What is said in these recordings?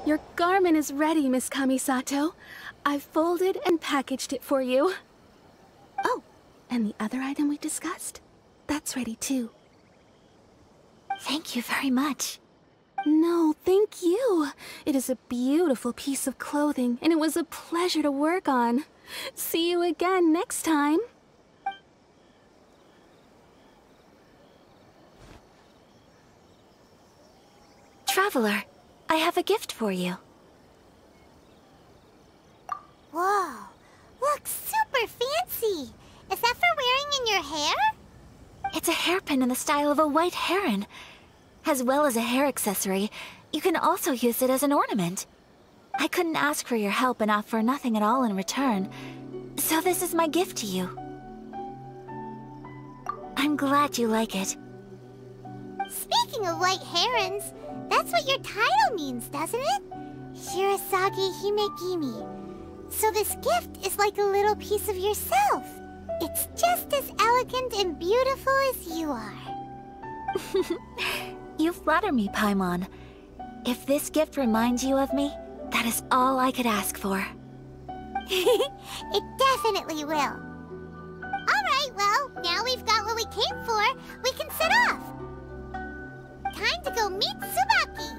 Your garment is ready, Miss Kamisato. I've folded and packaged it for you. Oh, and the other item we discussed? That's ready too. Thank you very much. No, thank you. It is a beautiful piece of clothing, and it was a pleasure to work on. See you again next time. Traveler, I have a gift for you. Whoa, looks super fancy. Is that for wearing in your hair? It's a hairpin in the style of a white heron. As well as a hair accessory, you can also use it as an ornament. I couldn't ask for your help and offer nothing at all in return, so this is my gift to you. I'm glad you like it. Speaking of white herons, that's what your title means, doesn't it? Shirasagi Himegimi. So this gift is like a little piece of yourself. It's just as elegant and beautiful as you are. You flatter me, Paimon. If this gift reminds you of me, that is all I could ask for. It definitely will. Alright, well, now we've got what we came for, we can set off. Time to go meet Tsubaki.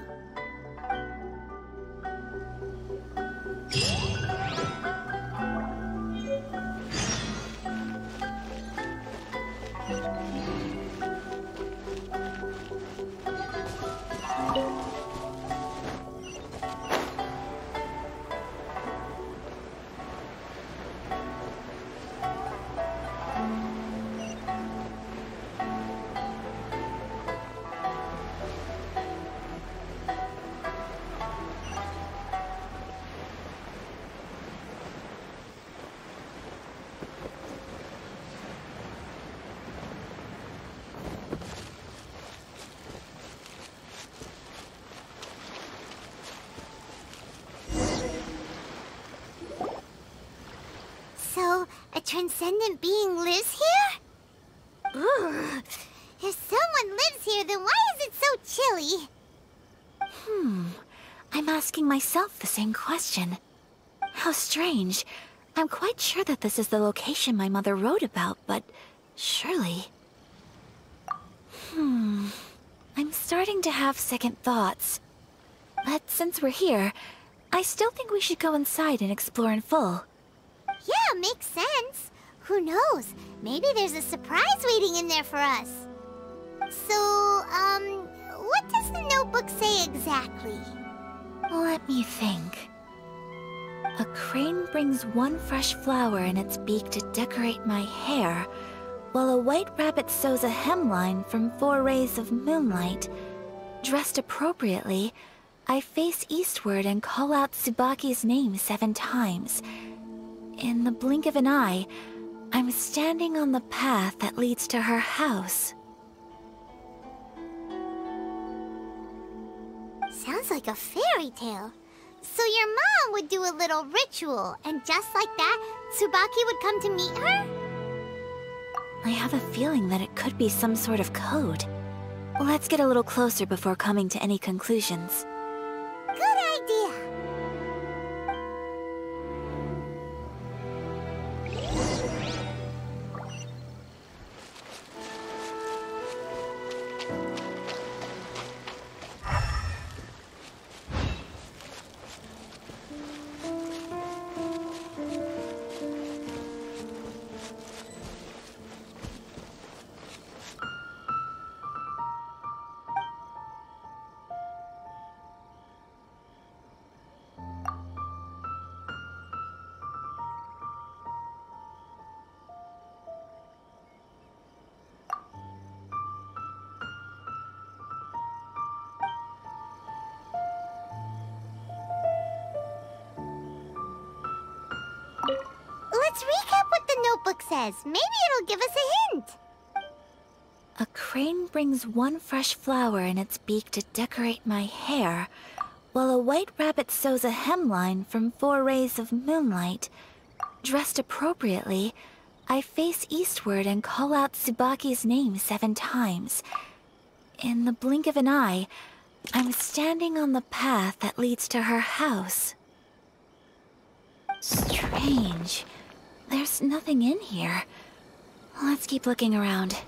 So, a transcendent being lives here? Ugh. If someone lives here, then why is it so chilly? I'm asking myself the same question. How strange. I'm quite sure that this is the location my mother wrote about, but surely... I'm starting to have second thoughts. But since we're here, I still think we should go inside and explore in full. Yeah, makes sense. Who knows? Maybe there's a surprise waiting in there for us. So, what does the notebook say exactly? Let me think. A crane brings one fresh flower in its beak to decorate my hair, while a white rabbit sews a hemline from 4 rays of moonlight. Dressed appropriately, I face eastward and call out Tsubaki's name 7 times. In the blink of an eye, I'm standing on the path that leads to her house. Sounds like a fairy tale. So your mom would do a little ritual, and just like that, Tsubaki would come to meet her? I have a feeling that it could be some sort of code. Let's get a little closer before coming to any conclusions. Good idea. Let's recap what the notebook says. Maybe it'll give us a hint. A crane brings one fresh flower in its beak to decorate my hair, while a white rabbit sews a hemline from 4 rays of moonlight. Dressed appropriately, I face eastward and call out Tsubaki's name 7 times. In the blink of an eye, I'm standing on the path that leads to her house. Strange. There's nothing in here. Let's keep looking around.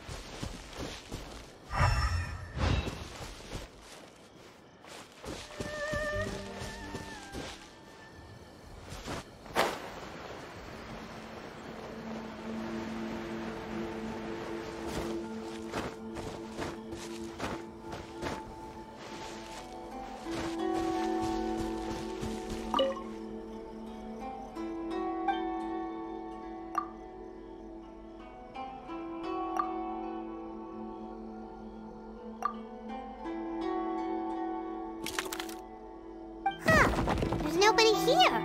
Nobody here.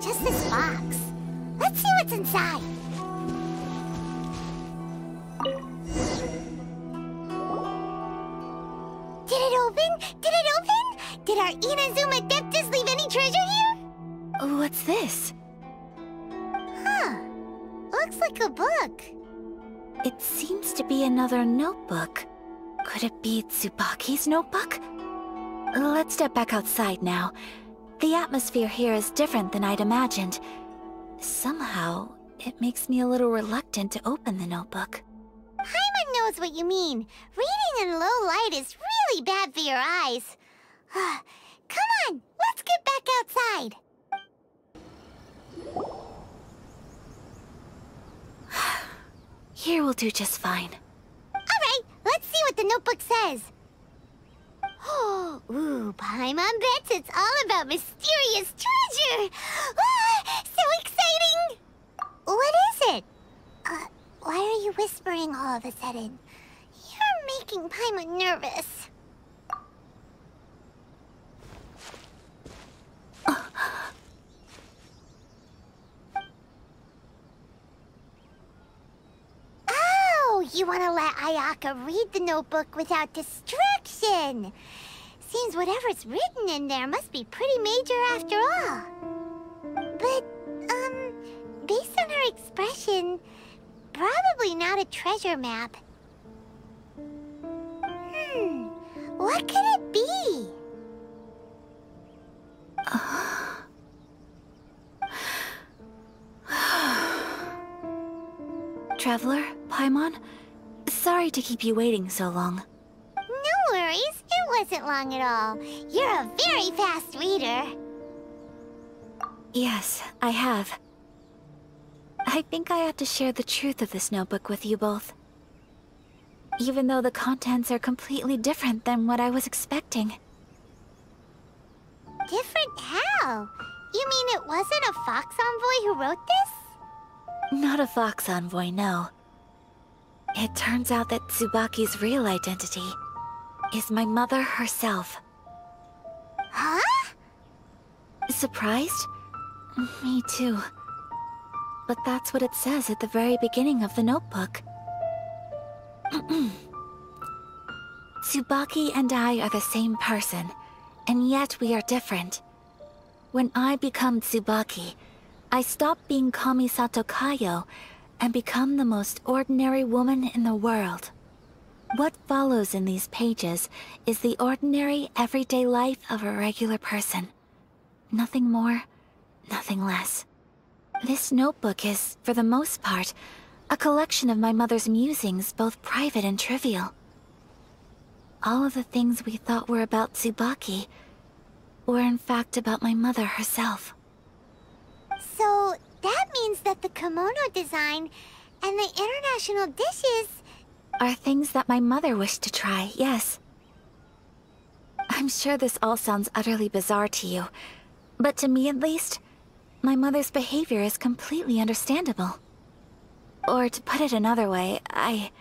Just this box. Let's see what's inside. Did it open? Did it open? Did our Inazuma Deptus leave any treasure here? What's this? Huh. Looks like a book. It seems to be another notebook. Could it be Tsubaki's notebook? Let's step back outside now. The atmosphere here is different than I'd imagined. Somehow, it makes me a little reluctant to open the notebook. Paimon knows what you mean. Reading in low light is really bad for your eyes. Come on, let's get back outside. Here will do just fine. Alright, let's see what the notebook says. Ooh, Paimon bets it's all about mysterious treasure! So exciting! What is it? Why are you whispering all of a sudden? You're making Paimon nervous. Oh, you want to let Ayaka read the notebook without distraction. Seems whatever's written in there must be pretty major after all. But, based on her expression, probably not a treasure map. What could it be? Traveler, Paimon, sorry to keep you waiting so long. No worries, it wasn't long at all. You're a very fast reader. Yes, I have. I think I have to share the truth of this notebook with you both. Even though the contents are completely different than what I was expecting. Different how? You mean it wasn't a Fox Envoy who wrote this? Not a Fox Envoy, no. It turns out that Tsubaki's real identity is my mother herself. Huh? Surprised? Me too. But that's what it says at the very beginning of the notebook. Tsubaki and I are the same person, and yet we are different. When I become Tsubaki, I stop being Kamisato Kayo and become the most ordinary woman in the world. What follows in these pages is the ordinary, everyday life of a regular person. Nothing more, nothing less. This notebook is, for the most part, a collection of my mother's musings, both private and trivial. All of the things we thought were about Tsubaki were in fact about my mother herself. So, that means that the kimono design and the international dishes are things that my mother wished to try, yes. I'm sure this all sounds utterly bizarre to you, but to me at least, my mother's behavior is completely understandable. Or to put it another way, I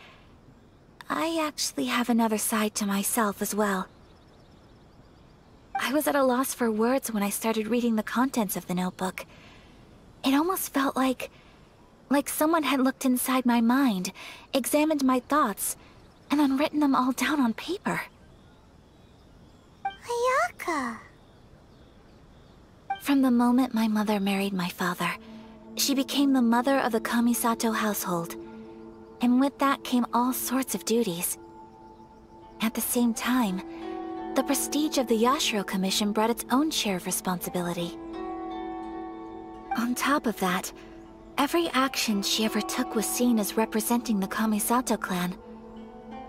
actually have another side to myself as well. I was at a loss for words when I started reading the contents of the notebook. It almost felt like someone had looked inside my mind, examined my thoughts, and then written them all down on paper. Ayaka. From the moment my mother married my father, she became the mother of the Kamisato household. And with that came all sorts of duties. At the same time, the prestige of the Yashiro Commission brought its own share of responsibility. On top of that, every action she ever took was seen as representing the Kamisato clan.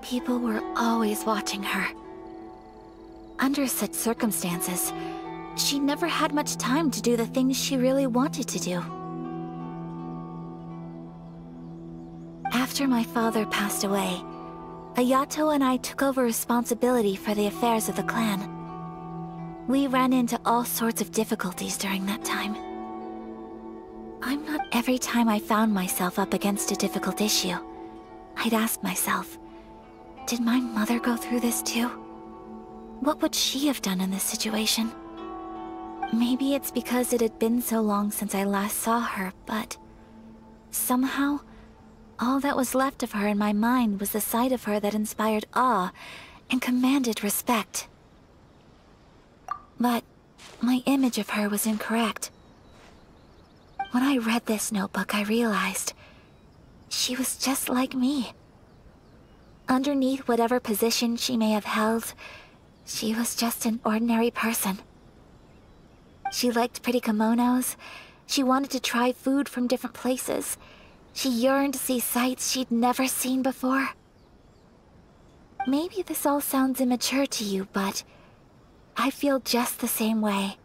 People were always watching her. Under such circumstances, she never had much time to do the things she really wanted to do. After my father passed away, Ayato and I took over responsibility for the affairs of the clan. We ran into all sorts of difficulties during that time. I'm not every time I found myself up against a difficult issue, I'd ask myself, did my mother go through this too? What would she have done in this situation? Maybe it's because it had been so long since I last saw her, but somehow, all that was left of her in my mind was the side of her that inspired awe and commanded respect. But my image of her was incorrect. When I read this notebook, I realized she was just like me. Underneath whatever position she may have held, she was just an ordinary person. She liked pretty kimonos. She wanted to try food from different places. She yearned to see sights she'd never seen before. Maybe this all sounds immature to you, but I feel just the same way.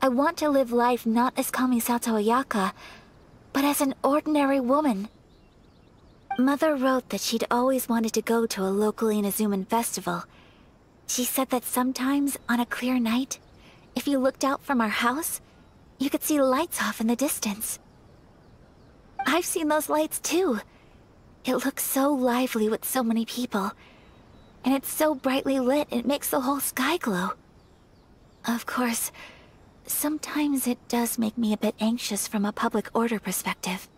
I want to live life not as Kamisato Ayaka, but as an ordinary woman. Mother wrote that she'd always wanted to go to a local Inazuman festival. She said that sometimes, on a clear night, if you looked out from our house, you could see lights off in the distance. I've seen those lights too. It looks so lively with so many people. And it's so brightly lit, it makes the whole sky glow. Of course, sometimes it does make me a bit anxious from a public order perspective.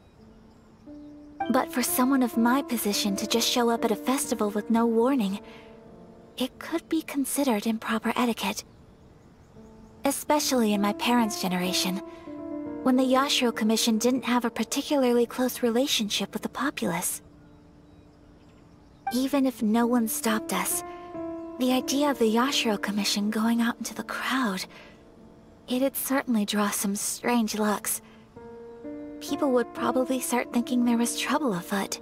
But for someone of my position to just show up at a festival with no warning, it could be considered improper etiquette. Especially in my parents' generation, when the Yashiro Commission didn't have a particularly close relationship with the populace. Even if no one stopped us, the idea of the Yashiro Commission going out into the crowd, it'd certainly draw some strange looks. People would probably start thinking there was trouble afoot.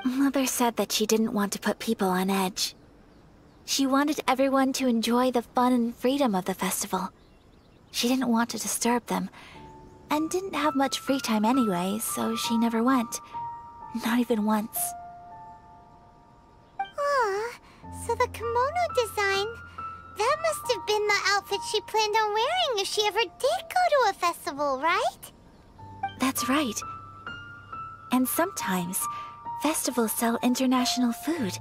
Mother said that she didn't want to put people on edge. She wanted everyone to enjoy the fun and freedom of the festival. She didn't want to disturb them, and didn't have much free time anyway, so she never went. Not even once. Aw, so the kimono design, that must have been the outfit she planned on wearing if she ever did go to a festival, right? That's right. And sometimes, festivals sell international food.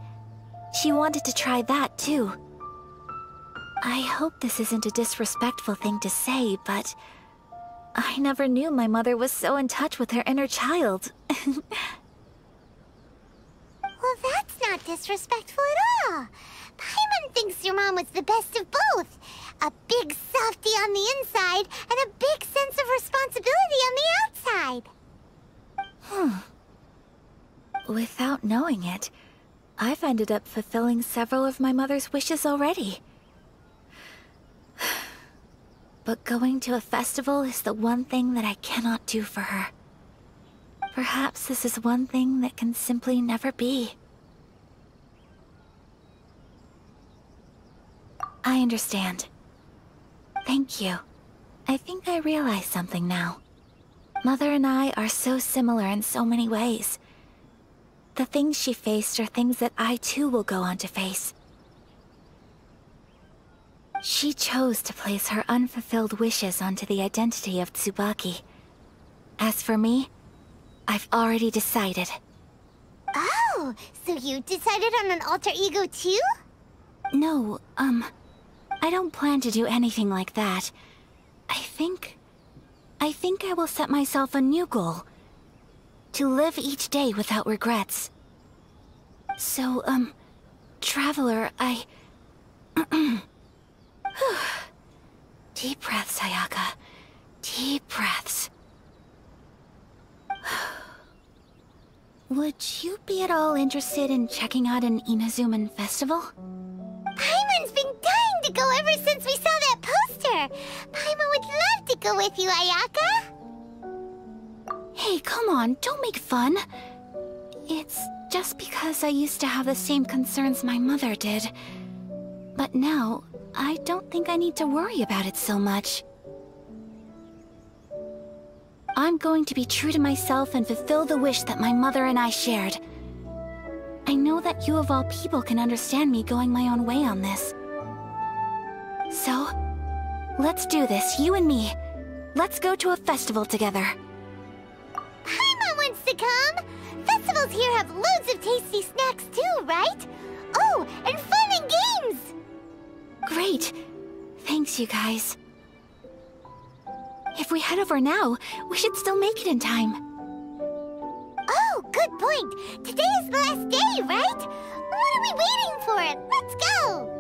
She wanted to try that too. I hope this isn't a disrespectful thing to say, but I never knew my mother was so in touch with her inner child. Well, that's not disrespectful at all. Paimon thinks your mom was the best of both. A big softie on the inside, and a big sense of responsibility on the outside. Without knowing it, I've ended up fulfilling several of my mother's wishes already. But going to a festival is the one thing that I cannot do for her. Perhaps this is one thing that can simply never be. I understand. Thank you. I think I realize something now. Mother and I are so similar in so many ways. The things she faced are things that I too will go on to face. She chose to place her unfulfilled wishes onto the identity of Tsubaki. As for me, I've already decided. Oh, so you decided on an alter ego too? No, I don't plan to do anything like that. I think I will set myself a new goal. To live each day without regrets. So, Traveler, Deep breaths, Ayaka. Deep breaths. Would you be at all interested in checking out an Inazuman festival? Paimon's been dying to go ever since we saw that poster! Paimon would love to go with you, Ayaka! Hey, come on, don't make fun. It's just because I used to have the same concerns my mother did. But now, I don't think I need to worry about it so much. I'm going to be true to myself and fulfill the wish that my mother and I shared. I know that you of all people can understand me going my own way on this. So, let's do this, you and me. Let's go to a festival together. Paimon wants to come! Festivals here have loads of tasty snacks too, right? Oh, and fun and games! Great. Thanks, you guys. If we head over now, we should still make it in time. Oh, good point. Today is the last day, right? What are we waiting for? Let's go!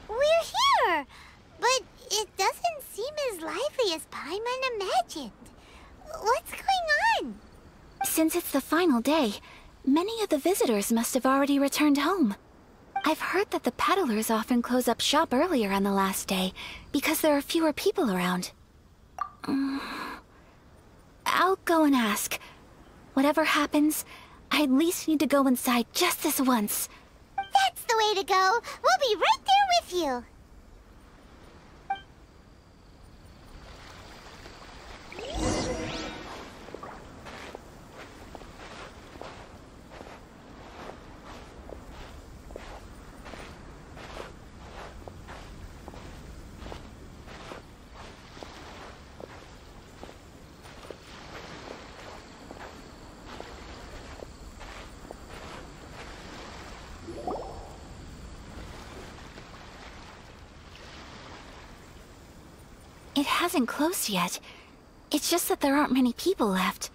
We're here! But it doesn't seem as lively as Paimon imagined. What's going on? Since it's the final day, many of the visitors must have already returned home. I've heard that the peddlers often close up shop earlier on the last day, because there are fewer people around. I'll go and ask. Whatever happens, I at least need to go inside just this once. That's the way to go. We'll be right there with you. It hasn't closed yet. It's just that there aren't many people left.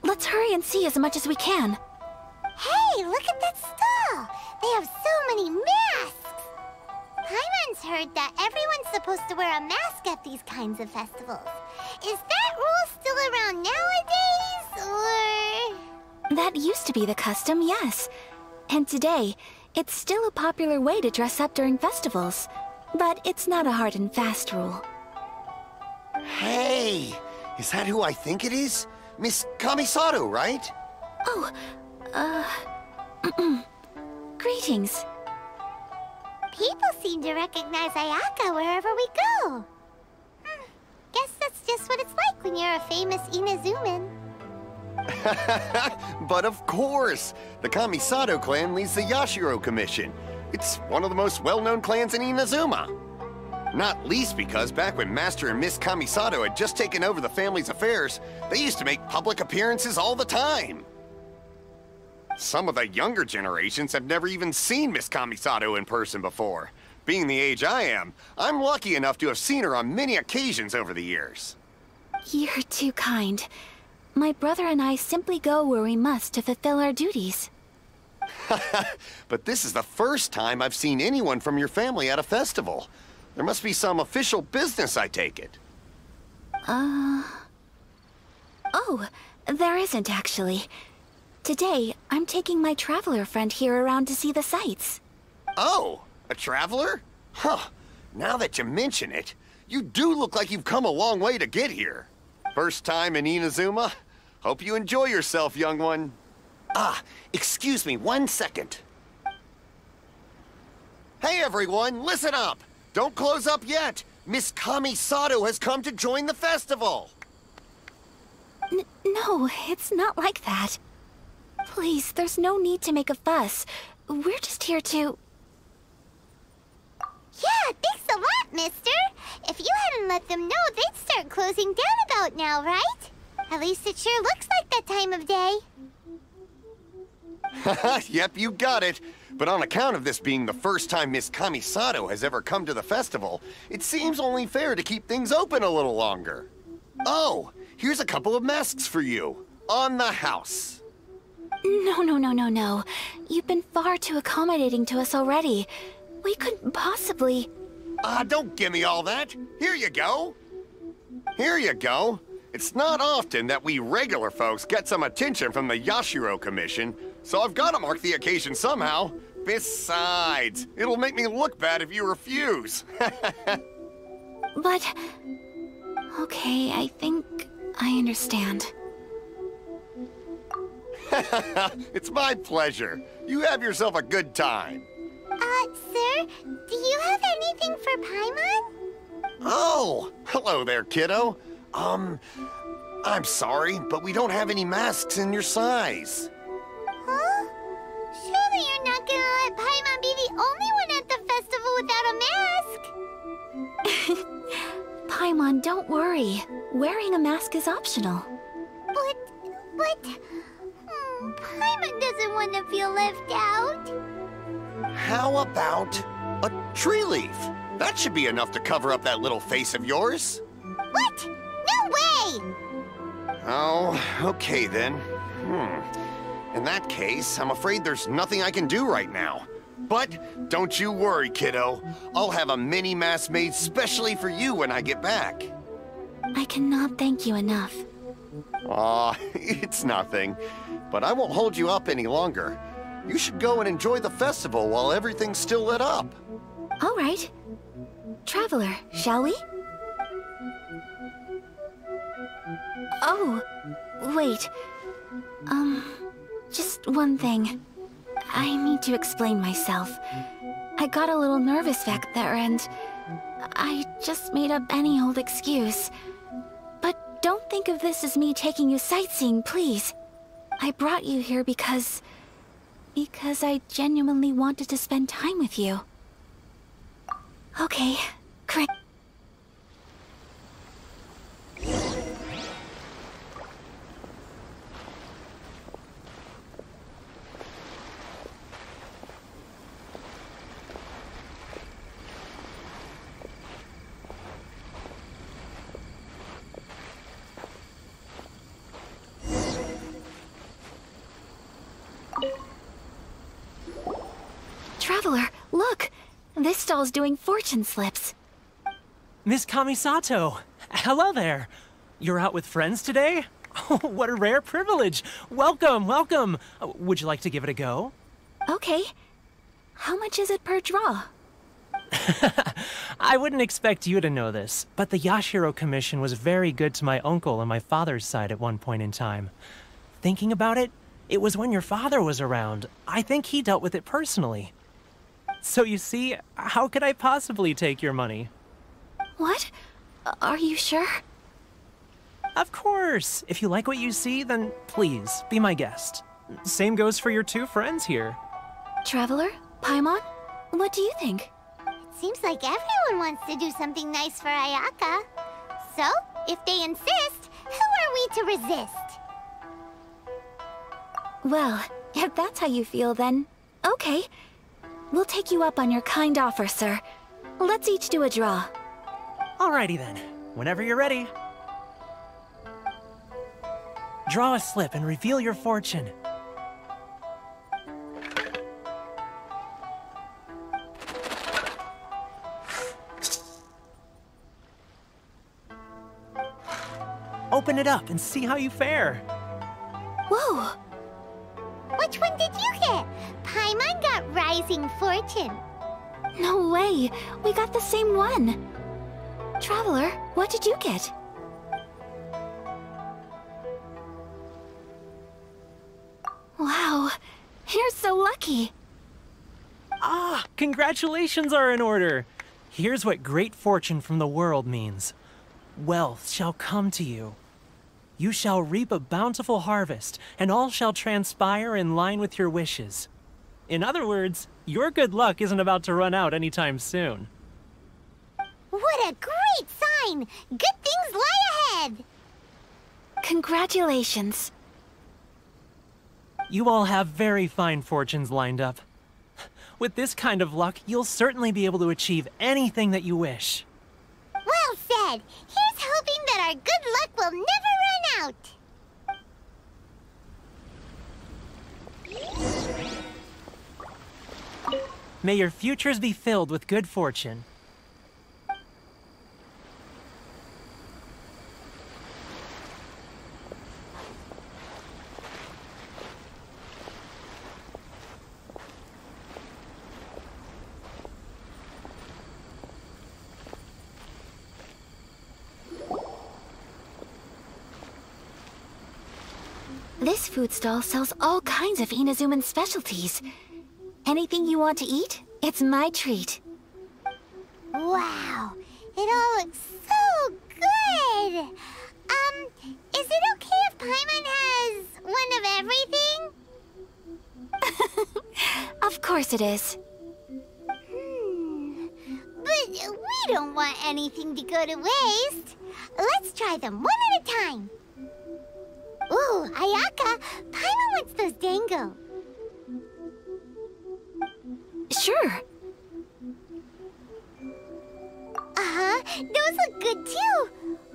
Let's hurry and see as much as we can. Hey, look at that stall! They have so many masks! Paimon's heard that everyone's supposed to wear a mask at these kinds of festivals. Is that rule still around nowadays, or...? That used to be the custom, yes. And today, it's still a popular way to dress up during festivals. But it's not a hard and fast rule. Hey! Is that who I think it is? Miss Kamisato, right? Oh, greetings. People seem to recognize Ayaka wherever we go. Guess that's just what it's like when you're a famous Inazuman. But of course! The Kamisato clan leads the Yashiro Commission. It's one of the most well-known clans in Inazuma. Not least because back when Master and Miss Kamisato had just taken over the family's affairs, they used to make public appearances all the time. Some of the younger generations have never even seen Miss Kamisato in person before. Being the age I am, I'm lucky enough to have seen her on many occasions over the years. You're too kind. My brother and I simply go where we must to fulfill our duties. But this is the first time I've seen anyone from your family at a festival. There must be some official business, I take it. Oh, there isn't actually. Today, I'm taking my traveler friend here around to see the sights. Oh, a traveler? Huh. Now that you mention it, you do look like you've come a long way to get here. First time in Inazuma? Hope you enjoy yourself, young one. Ah, excuse me 1 second. Hey everyone, listen up! Don't close up yet! Miss Kamisato has come to join the festival! No, it's not like that. Please, there's no need to make a fuss. We're just here to... Yeah, thanks a lot, mister. If you hadn't let them know, they'd start closing down about now, right? At least it sure looks like that time of day. Yep, you got it. But on account of this being the first time Miss Kamisato has ever come to the festival, it seems only fair to keep things open a little longer. Oh, here's a couple of masks for you. on the house. No. You've been far too accommodating to us already. We couldn't possibly... Don't give me all that. Here you go. Here you go. It's not often that we regular folks get some attention from the Yashiro Commission, so I've got to mark the occasion somehow. Besides, it'll make me look bad if you refuse. But... Okay, I think I understand. It's my pleasure. You have yourself a good time. Sir, do you have anything for Paimon? Oh, hello there, kiddo. I'm sorry, but we don't have any masks in your size. Huh? Surely you're not gonna let Paimon be the only one at the festival without a mask? Paimon, don't worry. Wearing a mask is optional. But... Paimon doesn't want to feel left out. How about a tree leaf? That should be enough to cover up that little face of yours. What? No way! Oh, okay then. In that case, I'm afraid there's nothing I can do right now. But don't you worry, kiddo. I'll have a mini mask made specially for you when I get back. I cannot thank you enough. Aw, it's nothing. But I won't hold you up any longer. You should go and enjoy the festival while everything's still lit up. All right. Traveler, shall we? Oh, wait. Just one thing. I need to explain myself. I got a little nervous back there and I just made up any old excuse. But don't think of this as me taking you sightseeing, please. I brought you here because I genuinely wanted to spend time with you. Okay, great. Traveler, look! This stall's doing fortune slips. Miss Kamisato! Hello there! You're out with friends today? Oh, what a rare privilege! Welcome, welcome! Would you like to give it a go? Okay. How much is it per draw? I wouldn't expect you to know this, but the Yashiro Commission was very good to my uncle on my father's side at one point in time. Thinking about it, it was when your father was around. I think he dealt with it personally. So you see, how could I possibly take your money? What? Are you sure? Of course! If you like what you see, then please, be my guest. Same goes for your two friends here. Traveler? Paimon? What do you think? It seems like everyone wants to do something nice for Ayaka. So, if they insist, who are we to resist? Well, if that's how you feel, then okay. We'll take you up on your kind offer, sir. Let's each do a draw. Alrighty then. Whenever you're ready. Draw a slip and reveal your fortune. Open it up and see how you fare. Whoa! Which one did you get? Paimon got Rising Fortune. No way! We got the same one! Traveler, what did you get? Wow, you're so lucky! Ah, congratulations are in order! Here's what great fortune from the world means. Wealth shall come to you. You shall reap a bountiful harvest, and all shall transpire in line with your wishes. In other words, your good luck isn't about to run out anytime soon. What a great sign! Good things lie ahead! Congratulations. You all have very fine fortunes lined up. With this kind of luck, you'll certainly be able to achieve anything that you wish. Well said! Here's hoping that our good luck will never run out! May your futures be filled with good fortune. This food stall sells all kinds of Inazuman specialties. Anything you want to eat, it's my treat. Wow, it all looks so good! Is it okay if Paimon has one of everything? Of course it is. But we don't want anything to go to waste. Let's try them one at a time. Ooh, Ayaka, Paimon wants those dango. Sure. Uh-huh, those look good too.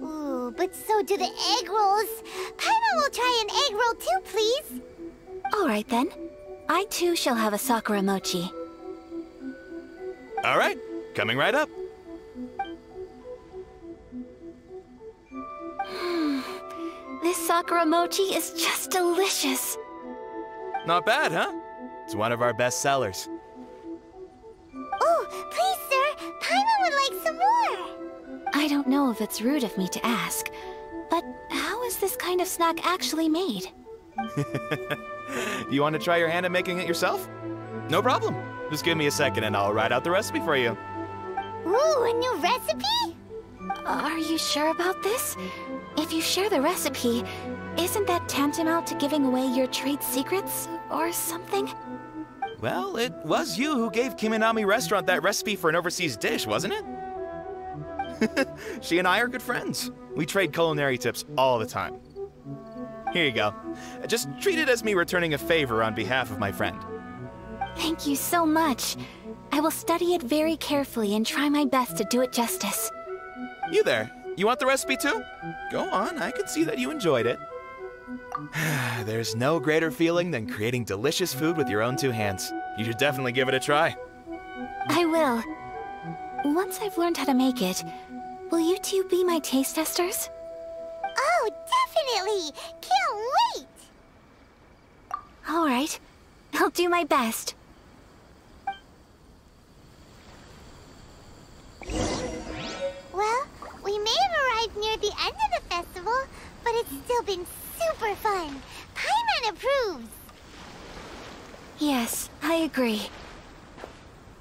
Ooh, but so do the egg rolls. Paimon will try an egg roll too, please. All right then. I too shall have a Sakura mochi. All right, coming right up. This Sakura mochi is just delicious. Not bad, huh? It's one of our best sellers. Oh, please, sir. Paimon would like some more. I don't know if it's rude of me to ask, but how is this kind of snack actually made? You want to try your hand at making it yourself? No problem. Just give me a second and I'll write out the recipe for you. Ooh, a new recipe? Are you sure about this? If you share the recipe, isn't that tantamount to giving away your trade secrets or something? Well, it was you who gave Kiminami Restaurant that recipe for an overseas dish, wasn't it? She and I are good friends. We trade culinary tips all the time. Here you go. Just treat it as me returning a favor on behalf of my friend. Thank you so much. I will study it very carefully and try my best to do it justice. You there. You want the recipe too? Go on, I can see that you enjoyed it. There's no greater feeling than creating delicious food with your own two hands. You should definitely give it a try. I will. Once I've learned how to make it, will you two be my taste testers? Oh, definitely! Can't wait! All right. I'll do my best. Well, we may have arrived near the end of the festival, but it's still been super fun. Paimon approves. Yes, I agree.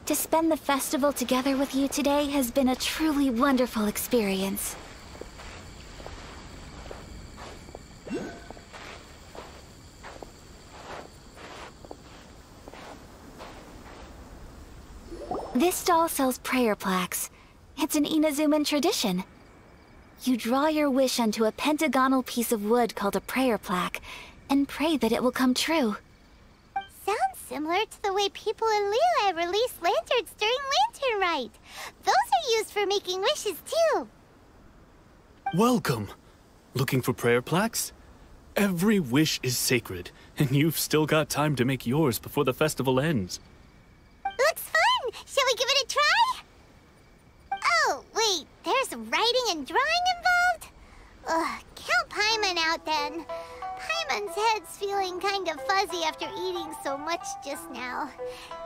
To spend the festival together with you today has been a truly wonderful experience. This stall sells prayer plaques. It's an Inazuman tradition. You draw your wish onto a pentagonal piece of wood called a prayer plaque, and pray that it will come true. Sounds similar to the way people in Liyue release lanterns during Lantern Rite. Those are used for making wishes too. Welcome. Looking for prayer plaques? Every wish is sacred, and you've still got time to make yours before the festival ends. Looks fun! Shall we give it a try? Oh, wait, there's writing and drawing involved? Ugh, count Paimon out then. Paimon's head's feeling kind of fuzzy after eating so much just now.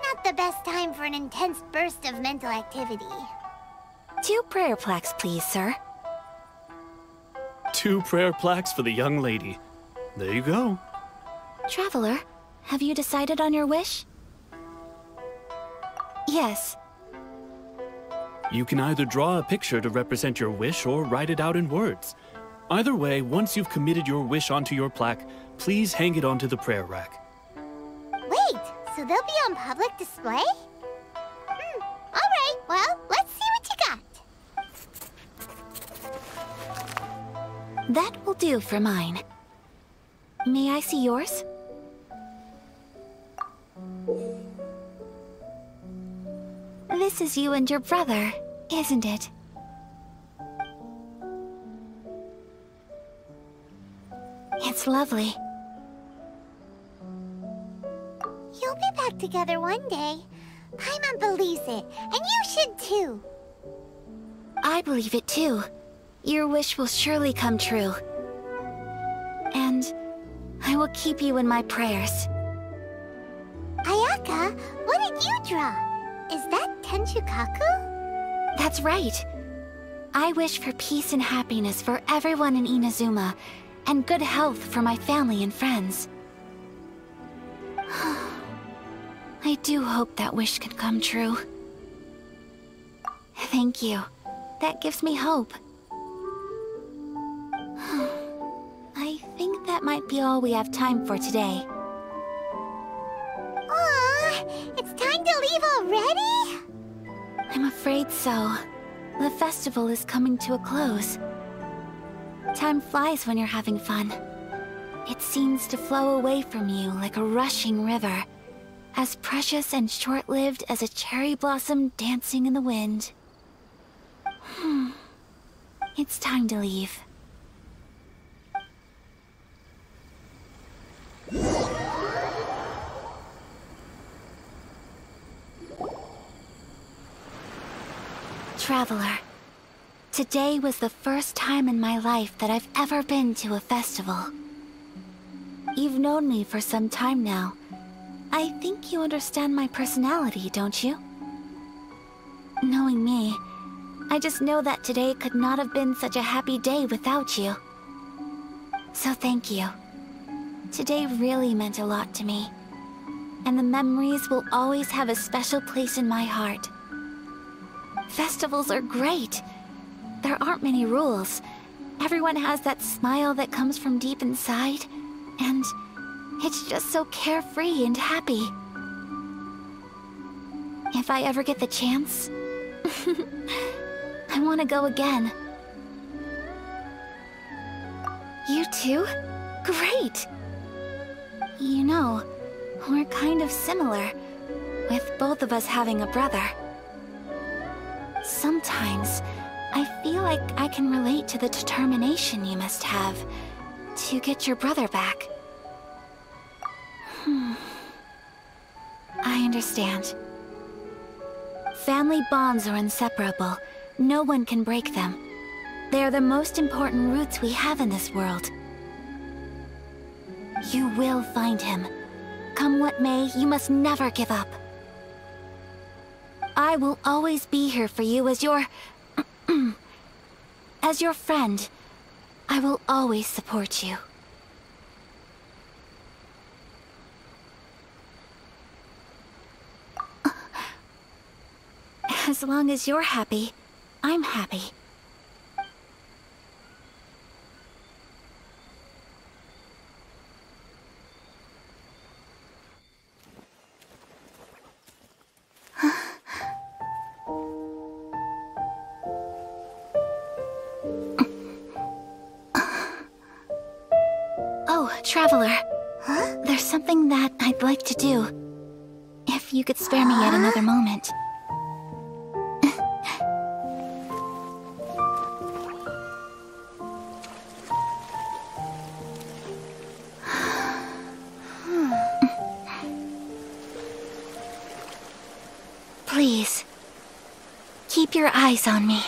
Not the best time for an intense burst of mental activity. 2 prayer plaques, please, sir. 2 prayer plaques for the young lady. There you go. Traveler, have you decided on your wish? Yes. You can either draw a picture to represent your wish or write it out in words. Either way, once you've committed your wish onto your plaque, please hang it onto the prayer rack. Wait, so they'll be on public display? Alright, well, let's see what you got. That will do for mine. May I see yours? This is you and your brother, isn't it? It's lovely. You'll be back together one day. Paimon believes it, and you should too. I believe it too. Your wish will surely come true. And I will keep you in my prayers. Ayaka, what did you draw? Is that Tenchukaku? That's right. I wish for peace and happiness for everyone in Inazuma, and good health for my family and friends. I do hope that wish can come true. Thank you. That gives me hope. I think that might be all we have time for today. Aw, it's time to leave already? I'm afraid so. The festival is coming to a close. Time flies when you're having fun. It seems to flow away from you like a rushing river, as precious and short-lived as a cherry blossom dancing in the wind. It's time to leave. Traveler, today was the first time in my life that I've ever been to a festival. You've known me for some time now. I think you understand my personality, don't you? Knowing me, I just know that today could not have been such a happy day without you. So thank you. Today really meant a lot to me, and the memories will always have a special place in my heart. Festivals are great. There aren't many rules. Everyone has that smile that comes from deep inside, and it's just so carefree and happy. If I ever get the chance, I want to go again. You too? Great! You know, we're kind of similar, with both of us having a brother. Sometimes, I feel like I can relate to the determination you must have to get your brother back. I understand. Family bonds are inseparable. No one can break them. They are the most important roots we have in this world. You will find him. Come what may, you must never give up. I will always be here for you as your... as your friend. I will always support you. As long as you're happy, I'm happy. Oh, Traveler. Huh? There's something that I'd like to do. If you could spare me yet another moment. Please, keep your eyes on me.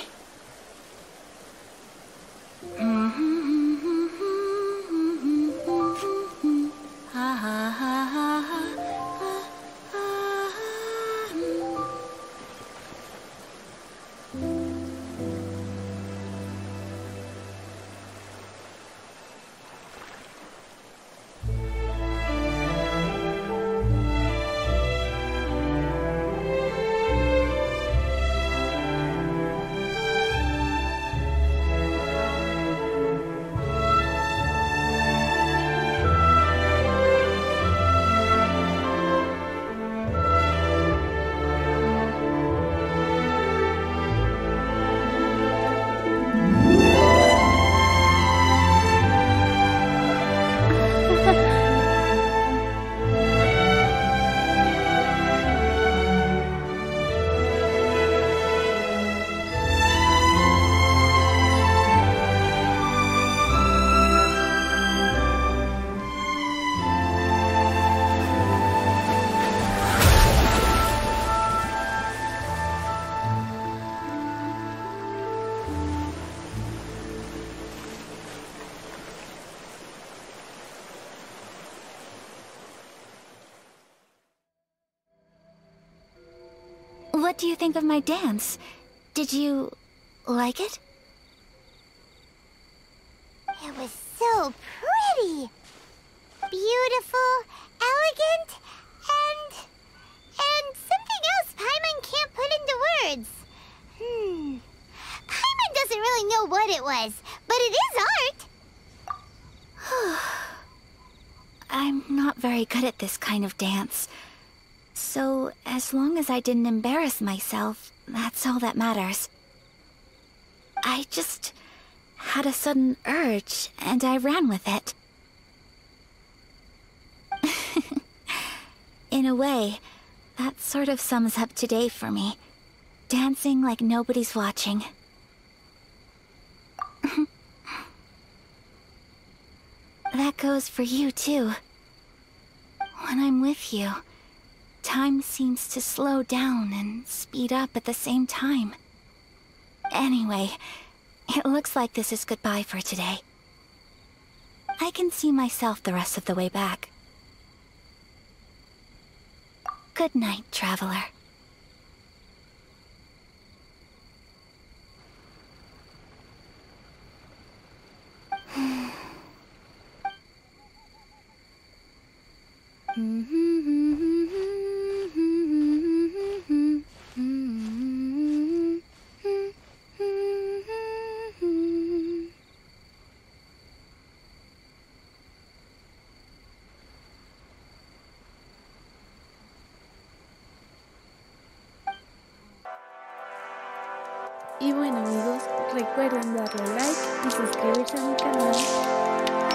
what do you think of my dance? Did you like it? It was so pretty. Beautiful, elegant, and something else Paimon can't put into words. Paimon doesn't really know what it was, but it is art. I'm not very good at this kind of dance. So, as long as I didn't embarrass myself, that's all that matters. I just had a sudden urge, and I ran with it. In a way, that sort of sums up today for me. Dancing like nobody's watching. That goes for you, too. When I'm with you, time seems to slow down and speed up at the same time. Anyway, it looks like this is goodbye for today. I can see myself the rest of the way back. Good night, traveler. Y bueno amigos, recuerden darle like y suscribirse a mi canal.